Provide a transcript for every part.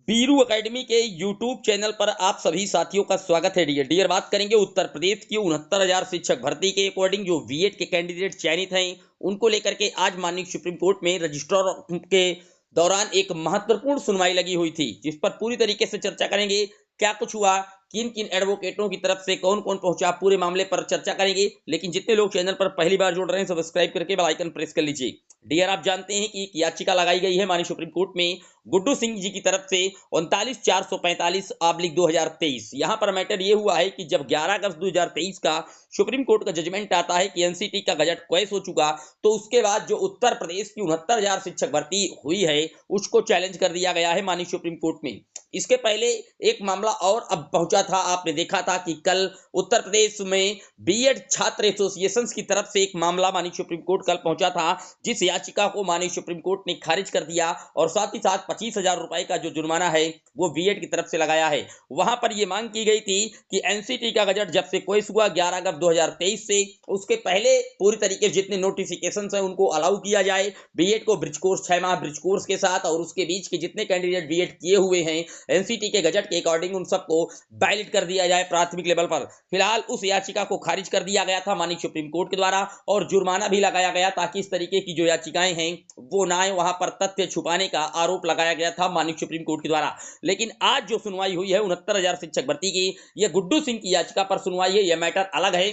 Biru academy के YouTube channel पर आप सभी साथियों का स्वागत है। डियर बात करेंगे उत्तर प्रदेश की 69,000 शिक्षक भर्ती के अकॉर्डिंग जो बीएड के कैंडिडेट चयनित हैं उनको लेकर के आज माननीय सुप्रीम कोर्ट में रजिस्ट्रार के दौरान एक महत्वपूर्ण सुनवाई लगी हुई थी, जिस पर पूरी तरीके से चर्चा करेंगे। क्या कुछ हुआ, किन किन एडवोकेटों की तरफ से कौन कौन पहुंचा, पूरे मामले पर चर्चा करेंगे। लेकिन जितने लोग चैनल पर पहली बार जुड़ रहे हैं सब्सक्राइब करके बेल आइकन प्रेस कर लीजिए। डियर आप जानते हैं कि एक याचिका लगाई गई है माननीय सुप्रीम कोर्ट में गुड्डू सिंह जी की तरफ से 39,445/2023। यहां पर मैटर यह हुआ है कि जब 11 अगस्त 2023 का सुप्रीम कोर्ट का जजमेंट आता है कि एनसीटी का गजट क्वैश हो चुका, तो उसके बाद जो उत्तर प्रदेश की 69,000 शिक्षक भर्ती हुई है उसको चैलेंज कर दिया गया है माननीय सुप्रीम कोर्ट में। इसके पहले एक मामला और अब पहुंचा था, आपने देखा था कि कल उत्तर प्रदेश में बीएड छात्र एसोसिएशंस की तरफ से एक मामला माननीय सुप्रीम कोर्ट कल पहुंचा था, जिस याचिका को माननीय सुप्रीम कोर्ट ने खारिज कर दिया और साथ ही साथ 25,000 रुपए का जो जुर्माना है वो बीएड की तरफ से लगाया है। वहां पर यह मांग की गई थी कि एनसीटी का गजट जब से क्वैश हुआ 11 अगस्त 2023 से, उसके पहले पूरी तरीके से जितने नोटिफिकेशन है उनको अलाउ किया जाए। बीएड को ब्रिज कोर्स 6 माह ब्रिज कोर्स के साथ और उसके बीच के जितने कैंडिडेट बीएड किए हुए हैं एनसीटी के गजट के अकॉर्डिंग उन सबको वैलिड कर दिया जाए प्राथमिक लेवल पर। फिलहाल उस याचिका को खारिज कर दिया गया था माननीय सुप्रीम कोर्ट के द्वारा और जुर्माना भी लगाया गया ताकि इस तरीके की जो याचिकाएं हैं वो ना आए। वहां पर तथ्य छुपाने का आरोप लगाया गया था माननीय सुप्रीम कोर्ट के द्वारा। लेकिन आज जो सुनवाई हुई है 69,000 शिक्षक भर्ती की, यह गुड्डू सिंह की याचिका पर सुनवाई है। यह मैटर अलग है।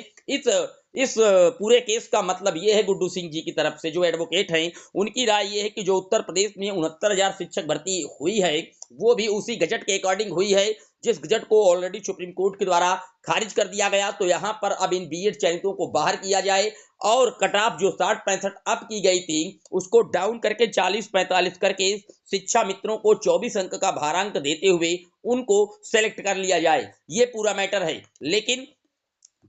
इस पूरे केस का मतलब यह है, गुड्डू सिंह जी की तरफ से जो एडवोकेट हैं उनकी राय यह है कि जो उत्तर प्रदेश में 69,000 शिक्षक भर्ती हुई है वो भी उसी गजट के अकॉर्डिंग हुई है जिस गजट को ऑलरेडी सुप्रीम कोर्ट के द्वारा खारिज कर दिया गया। तो यहां पर अब इन बीएड चयनितों को बाहर किया जाए और कट ऑफ जो 60-65 अप की गई थी उसको डाउन करके 40-45 करके शिक्षा मित्रों को 24 अंक का भारांक देते हुए उनको सेलेक्ट कर लिया जाए। ये पूरा मैटर है। लेकिन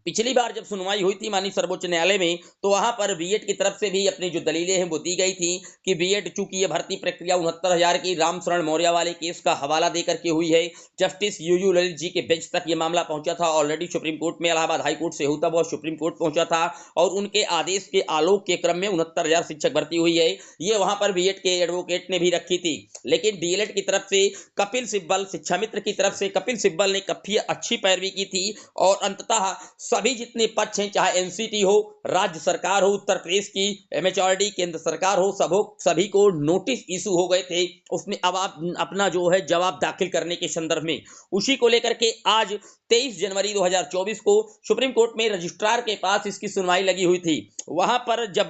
पिछली बार जब सुनवाई हुई थी माननीय सर्वोच्च न्यायालय में, तो वहां पर बीएड की तरफ से भी अपनी जो दलीलें हैं वो दी गई थी कि बीएड चूंकि ये भर्ती प्रक्रिया 69,000 की राम शरण मौर्य वाले केस का हवाला देकर के हुई है। जस्टिस यूयू ललित जी के बेंच तक ये मामला पहुंचा था। ऑलरेडी सुप्रीम कोर्ट में इलाहाबाद हाई कोर्ट से होता हुआ सुप्रीम कोर्ट पहुंचा था और उनके आदेश के आलोक के क्रम में 69,000 शिक्षक भर्ती हुई है। ये वहां पर बीएड के एडवोकेट ने भी रखी थी। लेकिन डीएलएड की तरफ से कपिल सिब्बल, शिक्षा मित्र की तरफ से कपिल सिब्बल ने काफी अच्छी पैरवी की थी और अंततः सभी जितने पक्ष हैं, चाहे एनसीटी हो, राज्य सरकार हो उत्तर प्रदेश की, एमएचआरडी केंद्र सरकार हो, सभी को नोटिस इशू हो गए थे उसमें अब आप अपना जो है जवाब दाखिल करने के संदर्भ में। उसी को लेकर के आज 23 जनवरी 2024 को सुप्रीम कोर्ट में रजिस्ट्रार के पास इसकी सुनवाई लगी हुई थी। वहां पर जब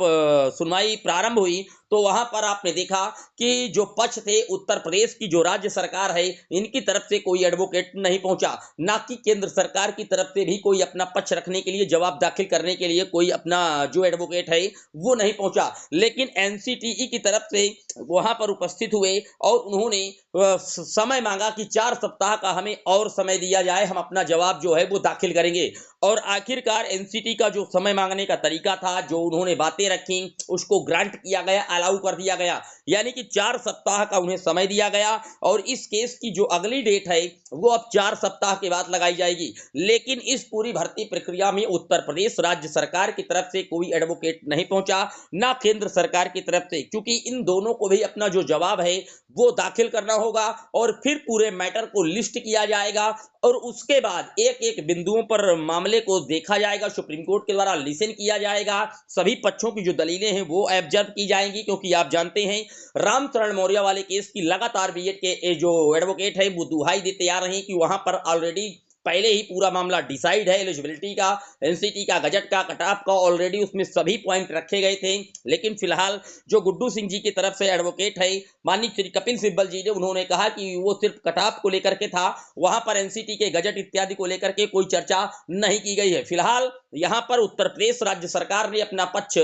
सुनवाई प्रारंभ हुई तो वहां पर आपने देखा कि जो पक्ष थे उत्तर प्रदेश की जो राज्य सरकार है इनकी तरफ से कोई एडवोकेट नहीं पहुंचा, ना कि केंद्र सरकार की तरफ से भी कोई अपना पक्ष रखने के लिए, जवाब दाखिल करने के लिए कोई अपना जो एडवोकेट है वो नहीं पहुंचा। लेकिन एनसीटीई की तरफ से वहां पर उपस्थित हुए और उन्होंने समय मांगा कि 4 सप्ताह का हमें और समय दिया जाए, हम अपना जवाब जो है वो दाखिल करेंगे। और आखिरकार एनसीटी का जो समय मांगने का तरीका था, जो उन्होंने बातें रखी, उसको ग्रांट किया गया, अलाउ कर दिया गया। यानी कि 4 सप्ताह का उन्हें समय दिया गया और इस केस की जो अगली डेट है वो अब 4 सप्ताह के बाद लगाई जाएगी। लेकिन इस पूरी भर्ती प्रक्रिया में उत्तर प्रदेश राज्य सरकार की तरफ से कोई एडवोकेट नहीं पहुंचा, ना केंद्र सरकार की तरफ से, क्योंकि इन दोनों को भी अपना जो जवाब है वो दाखिल करना होगा और फिर पूरे मैटर को लिस्ट किया जाएगा और उसके बाद एक एक बिंदुओं पर मामले को देखा जाएगा, सुप्रीम कोर्ट के द्वारा लिसन किया जाएगा, सभी पक्षों की जो दलीलें हैं वो ऑब्जर्व की जाएंगी। क्योंकि आप जानते हैं राम शरण मौर्य वाले केस की लगातार बीएड के जो एडवोकेट है वो दुहाई देते आ रहे हैं कि वहां पर ऑलरेडी पहले ही पूरा मामला डिसाइड है, एलिजिबिलिटी का, एनसीटी का, गजट का, कट ऑफ का, ऑलरेडी उसमें सभी पॉइंट रखे गए थे। लेकिन फिलहाल जो गुड्डू सिंह जी की तरफ से एडवोकेट है माननीय श्री कपिल सिब्बल जी ने, उन्होंने कहा कि वो सिर्फ कट ऑफ को लेकर के था, वहां पर एनसीटी के गजट इत्यादि को लेकर के कोई चर्चा नहीं की गई है। फिलहाल यहां पर उत्तर प्रदेश राज्य सरकार ने अपना पक्ष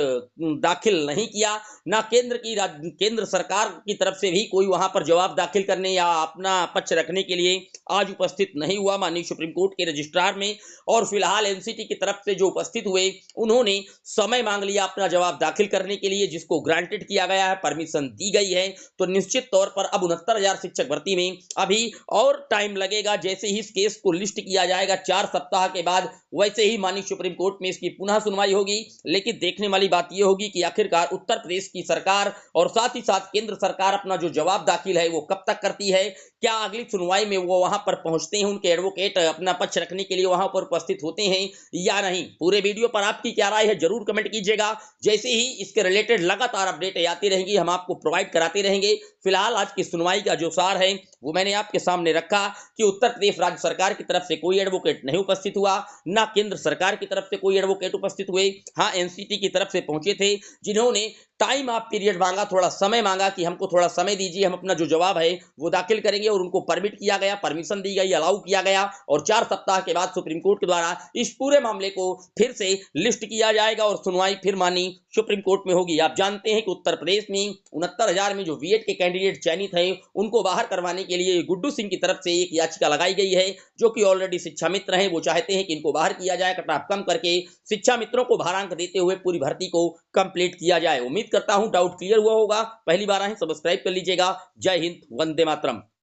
दाखिल नहीं किया, ना केंद्र सरकार की तरफ से भी कोई वहां पर जवाब दाखिल करने या अपना पक्ष रखने के लिए आज उपस्थित नहीं हुआ माननीय सुप्रीम सुप्रीम कोर्ट के रजिस्ट्रार में, और फिलहाल एनसीटी की तरफ से जो उपस्थित हुए उन्होंने समय मांग लिया अपना जवाब दाखिल करने के लिए, जिसको ग्रांटेड किया गया है, परमिशन दी गई है। तो निश्चित तौर पर अब 69,000 शिक्षक भर्ती में अभी और टाइम लगेगा। जैसे ही इस केस को लिस्ट किया जाएगा 4 सप्ताह के बाद, वैसे ही माननीय सुप्रीम कोर्ट में इसकी पुनः सुनवाई होगी। लेकिन देखने वाली बात यह होगी कि आखिरकार उत्तर प्रदेश की सरकार और साथ ही साथ केंद्र सरकार अपना जो जवाब दाखिल है वो कब तक करती है। क्या अगली सुनवाई में वो वहां पर पहुंचते हैं, उनके एडवोकेट अपना पक्ष रखने के लिए वहां पर उपस्थित होते हैं या नहीं। पूरे वीडियो पर आपकी क्या राय है जरूर कमेंट कीजिएगा। जैसे ही इसके रिलेटेड लगातार अपडेट आती रहेंगी हम आपको प्रोवाइड कराते रहेंगे। फिलहाल आज की सुनवाई का जो सार है वो मैंने आपके सामने रखा कि उत्तर प्रदेश राज्य सरकार की तरफ से कोई एडवोकेट नहीं उपस्थित हुआ, ना केंद्र सरकार की तरफ से कोई एडवोकेट उपस्थित हुए। हाँ, एनसीटी की तरफ से पहुंचे थे जिन्होंने टाइम ऑफ पीरियड मांगा, थोड़ा समय मांगा कि हमको थोड़ा समय दीजिए, हम अपना जो जवाब है वो दाखिल करेंगे, और उनको परमिट किया गया, परमिशन दी गई, अलाउ किया गया। और 4 सप्ताह के बाद सुप्रीम कोर्ट के द्वारा इस पूरे मामले को फिर से लिस्ट किया जाएगा और सुनवाई फिर मानी सुप्रीम कोर्ट में होगी। आप जानते हैं कि उत्तर प्रदेश में 69,000 में जो बीएड के कैंडिडेट चयनित हैं उनको बाहर करवाने के लिए गुड्डू सिंह की तरफ से एक याचिका लगाई गई है, जो कि ऑलरेडी शिक्षा मित्र हैं। वो चाहते हैं कि इनको बाहर किया जाए, कट ऑफ कम करके शिक्षा मित्रों को भारांक देते हुए पूरी भर्ती को कंप्लीट किया जाए। उम्मीद करता हूं डाउट क्लियर हुआ होगा। पहली बार आए सब्सक्राइब कर लीजिएगा। जय हिंद, वंदे मातरम।